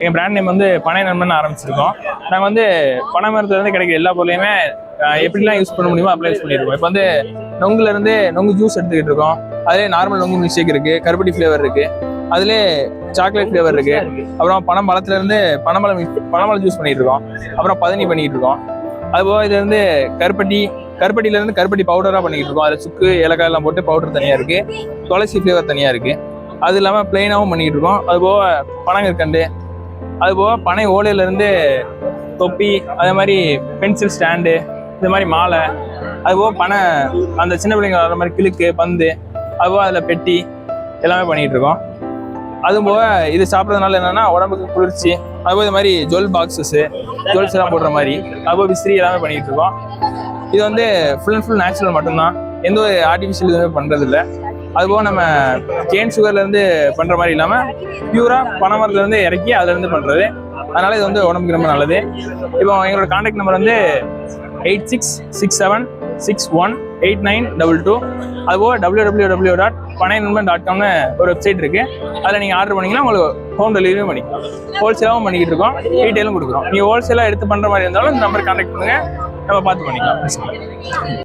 எங்கள் brand name வந்து பனை நண்பன் ஆரம்பிச்சிருக்கோம். நாங்கள் வந்து பனை மரத்துலேருந்து கிடைக்கிற எல்லா பொருளையுமே எப்படிலாம் யூஸ் பண்ண முடியுமோ அப்படிலாம் யூஸ் பண்ணியிருக்கோம். இப்போ வந்து நொங்குலேருந்து நொங்கு ஜூஸ் எடுத்துக்கிட்டு இருக்கோம். அதிலே நார்மல் நொங்கு மில்க் ஷேக் இருக்குது, கருப்பட்டி ஃப்ளேவர் இருக்குது, அதிலே சாக்லேட் ஃப்ளேவர் இருக்குது. அப்புறம் பனம்பழத்துலேருந்து பனம்பழம் ஜூஸ் பண்ணிகிட்டு இருக்கோம். அப்புறம் பதனி பண்ணிக்கிட்டு இருக்கோம். அதுபோக இது வந்து கருப்பட்டியிலேருந்து கருப்பட்டி பவுடராக பண்ணிக்கிட்டு இருக்கோம். அதில் சுக்கு ஏலக்காய் எல்லாம் போட்டு பவுடர் தனியாக இருக்குது, துளசி ஃப்ளேவர் தனியாக இருக்குது. அது இல்லாமல் பிளெயினாகவும் பண்ணிக்கிட்டு இருக்கோம். அதுபோக பனங்கற்கண்டு, அதுபோக பனை ஓலையிலேருந்து தொப்பி, அதே மாதிரி பென்சில் ஸ்டாண்டு, இது மாதிரி மாலை, அதுபோக அந்த சின்ன பிள்ளைங்க வர மாதிரி கிழுக்கு பந்து, அதுபோக அதில் பெட்டி எல்லாமே பண்ணிகிட்டு இருக்கோம். அதுபோக இது சாப்பிட்றதுனால என்னென்னா உடம்புக்கு குளிர்ச்சி. அதுபோக இது மாதிரி ஜுவல் பாக்ஸஸ்ஸு, ஜுவல்ஸ் எல்லாம் போடுற மாதிரி, அதுபோக விசிறி எல்லாமே பண்ணிகிட்டு இருக்கோம். இது வந்து ஃபுல் அண்ட் ஃபுல் நேச்சுரல் மட்டும்தான், எந்த ஒரு ஆர்டிஃபிஷியல் எதுவுமே பண்ணுறதில்ல. அதுபோக நம்ம கேன் சுகர்லேருந்து பண்ணுற மாதிரி இல்லாமல் பியூராக பனைமரத்துலேருந்து இறக்கி அதுலேருந்து பண்ணுறது. அதனால் இது வந்து உடம்புக்கு ரொம்ப நல்லது. இப்போ எங்களோட கான்டாக்ட் நம்பர் வந்து 8667618922. அதுபோக www.panainanban.com ஒரு வெப்சைட் இருக்குது. அதில் நீங்கள் ஆர்டர் பண்ணிங்கன்னா உங்களுக்கு ஹோம் டெலிவரியும் பண்ணிக்கலாம். ஹோல்சேலாகவும் பண்ணிக்கிட்டு இருக்கோம், ரீட்டெயிலும் கொடுக்குறோம். நீங்கள் ஹோல்சேலாக எடுத்து பண்ணுற மாதிரி இருந்தாலும் இந்த நம்பர் கான்டாக்ட் பண்ணுங்கள், நம்ம பார்த்து பண்ணிக்கலாம்.